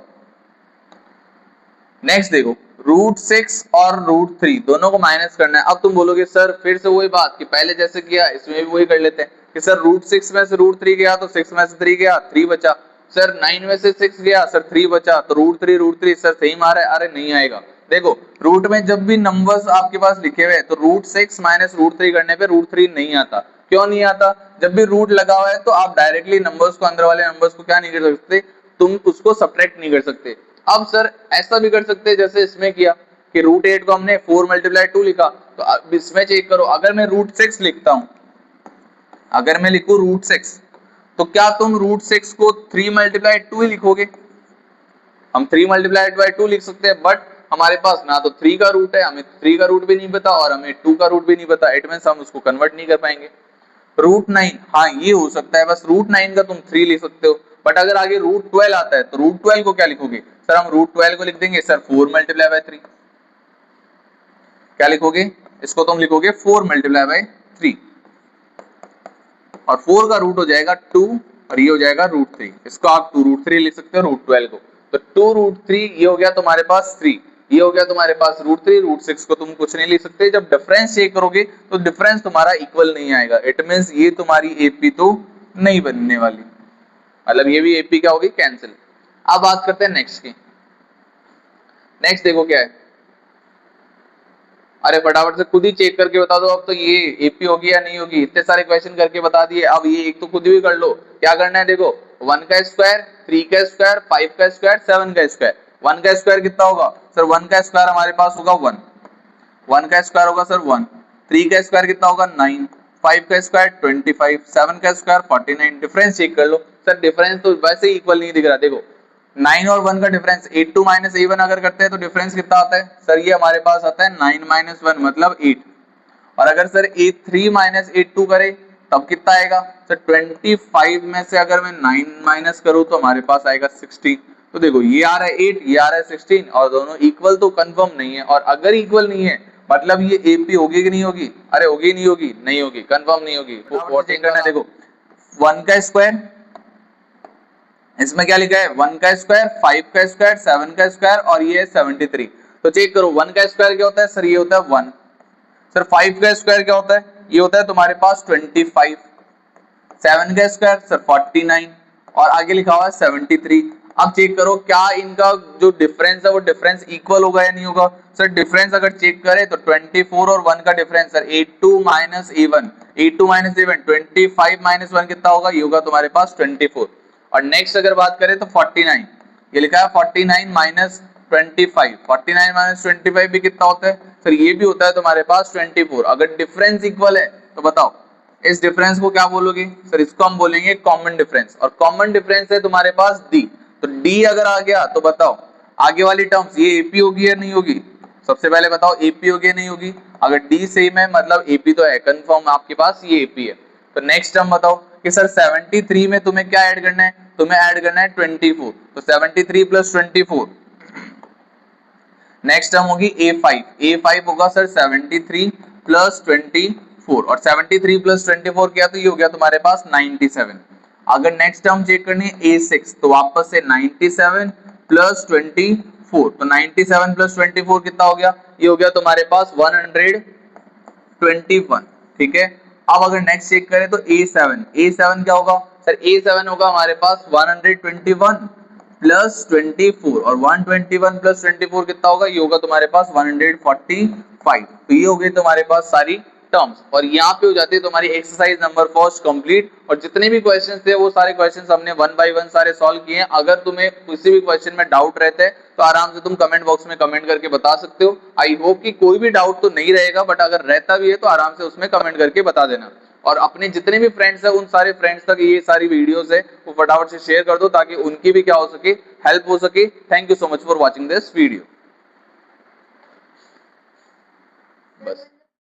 नेक्स्ट देखो √6 और √3 दोनों को माइनस करना है। अब तुम बोलोगे सर फिर से वही बात कि पहले जैसे किया इसमें भी वही कर लेते हैं कि सर √6 में से √3 गया तो 6 में से 3 गया 3 बचा, सर 9 में से 6 गया सर 3 बचा, तो √3 सर सेम आ रहा है, अरे नहीं आएगा। देखो रूट में जब भी नंबर्स आपके पास लिखे हुए हैं तो √6 माइनस √3 करने पे √3 नहीं आता, क्यों नहीं आता, जब भी रूट लगा हुआ है तो आप डायरेक्टली नंबर्स को, अंदर वाले नंबर्स को क्या नहीं कर सकते, तुम उसको सब्ट्रैक्ट नहीं कर सकते। अब सर ऐसा भी कर सकते हैं जैसे इसमें किया कि √8 को हमने 4 मल्टीप्लाई 2 लिखा, तो अब इसमें चेक करो अगर मैं √6 लिखता हूं, अगर मैं लिखूं √6 तो क्या तुम √6 को 3 मल्टीप्लाई 2 ही लिखोगे, हम 3 मल्टीप्लाई बाय 2 लिख सकते हैं, बट हमारे पास ना तो 3 का रूट है, हमें 3 का रूट भी नहीं पता और हमें 2 का रूट भी नहीं पता, इट मींस हम उसको कन्वर्ट नहीं कर पाएंगे। √9 हाँ ये हो सकता है, बस √9 का तुम 3 लिख सकते हो, बट अगर आगे √12 आता है तो √12 को क्या लिखोगे सर, हम √12 को लिख देंगे सर 4 मल्टीप्लाई बाय 3, क्या लिखोगे इसको, तुम लिखोगे 4 मल्टीप्लाई बाय 3, और 4 का रूट हो जाएगा 2 और ये हो जाएगा √3, इसको आप 2√3 लिख सकते हो √12 को, तो 2√3 ये हो गया तुम्हारे पास 3, ये हो गया तुम्हारे पास √3, √6 को तुम कुछ नहीं लिख सकते, जब डिफरेंस चेक करोगे तो डिफरेंस तुम्हारा इक्वल नहीं आएगा, इट मींस ये तुम्हारी एपी तो नहीं बनने वाली, मतलब ये भी एपी क्या होगी कैंसिल। अब बात करते हैं नेक्स्ट की, नेक्स्ट देखो क्या है, अरे फटाफट से खुद ही चेक करके बता दो, अब तो ये एपी होगी या नहीं होगी, इतने सारे क्वेश्चन करके बता दिए, अब ये एक तो खुद भी कर लो, क्या करना है देखो 1 का स्क्वायर, 3 का स्क्वायर, 5 का स्क्वायर, 7 का स्क्वायर। 1 का स्क्वायर कितना होगा सर, 1 का स्क्वायर हमारे पास होगा 1, 1 का स्क्वायर होगा सर 1, 3 का स्क्वायर कितना होगा 9, 5 का स्क्वायर 25, 7 का स्क्वायर 49, डिफरेंस चेक कर लो सर, डिफरेंस तो वैसे ही इक्वल नहीं दिख रहा, देखो 9 और 1 का डिफरेंस 8 माइनस A1 अगर करते हैं तो डिफरेंस कितना आता है सर, ये हमारे पास आता है 9 माइनस 1 मतलब 8, और अगर सर A3 माइनस A2 करे तब कितना आएगा सर, 25 में से अगर मैं 9 माइनस करूं तो हमारे पास आएगा 16, तो देखो ये आ रहा है 8, ये आ रहा है 16 और दोनों इक्वल तो कंफर्म नहीं है, और अगर इक्वल नहीं है मतलब ये एपी होगी कि नहीं होगी, अरे होगी नहीं होगी, नहीं होगी, कंफर्म नहीं होगी, वो चेक करना है। देखो 1 का स्क्वायर, इसमें क्या लिखा है 1 का स्क्वायर, 5 का स्क्वायर, 7 का स्क्वायर और ये है 73, तो चेक करो 1 का स्क्वायर क्या होता है सर, ये होता है 1, सर 5 का स्क्वायर क्या होता है, ये होता है तुम्हारे पास 25, 7 का स्क्वायर सर 49 और आगे लिखा हुआ है 73। अब चेक करो क्या इनका जो डिफरेंस है वो डिफरेंस इक्वल होगा या नहीं होगा सर, डिफरेंस अगर चेक करें तो 24 और 1 का difference sir 82 minus A1, 82 minus A1 25 minus 1 कितना होगा, ये होगा तुम्हारे पास 24, और नेक्स्ट अगर बात करें तो 49, ये लिखा है 49 माइनस 25, 49 माइनस 25 भी कितना होता है सर, ये भी होता है तुम्हारे पास 24, अगर डिफरेंस इक्वल है तो बताओ इस डिफरेंस को क्या बोलोगे सर, इसको हम बोलेंगे कॉमन डिफरेंस, और कॉमन डिफरेंस है तुम्हारे पास डी, तो डी अगर आ गया तो बताओ आगे वाली टर्म्स ये एपी होगी या नहीं होगी, सबसे पहले बताओ एपी होगी या नहीं होगी, अगर डी सेम है मतलब एपी तो है कंफर्म आपके पास ये एपी है। तो नेक्स्ट टर्म बताओ कि सर 73 में तुम्हें क्या ऐड करना है, तुम्हें ऐड करना है 24, तो 73 प्लस 24 नेक्स्ट टर्म होगी A5 होगा सर 73 प्लस 24 और 73 प्लस 24 क्या, तो ये हो गया तुम्हारे पास 97। अगर नेक्स्ट टर्म चेक करनी है A6 तो वापस से 97 प्लस 24, तो 97 प्लस 24 कितना हो गया, ये हो गया तुम्हारे पास 121। ठीक है, अब अगर नेक्स्ट चेक करें तो A7 क्या होगा सर, A7 होगा हमारे पास 121 प्लस 24 और 121 प्लस 24 कितना होगा, ये होगा तुम्हारे पास 145। तो ये हो गई तुम्हारे पास सारी टर्म्स और यहाँ पे हो जाती है तुम्हारी एक्सरसाइज नंबर फर्स्ट कंप्लीट। और जितने भी क्वेश्चंस थे वो सारे क्वेश्चंस हमने वन बाय वन सारे सॉल्व किए हैं। अगर तुम्हें किसी भी क्वेश्चन में डाउट रहता है तो आराम से तुम कमेंट बॉक्स में कमेंट करके बता सकते हो। आई होप कि कोई भी डाउट तो नहीं रहेगा, बट अगर रहता भी है तो आराम से उसमें कमेंट करके बता देना। और अपने जितने भी फ्रेंड्स है उन सारे फ्रेंड्स तक ये सारी वीडियोस है वो फटाफट से शेयर कर दो ताकि उनकी भी क्या हो सके, हेल्प हो सके। Thank you so much for watching this video. बस।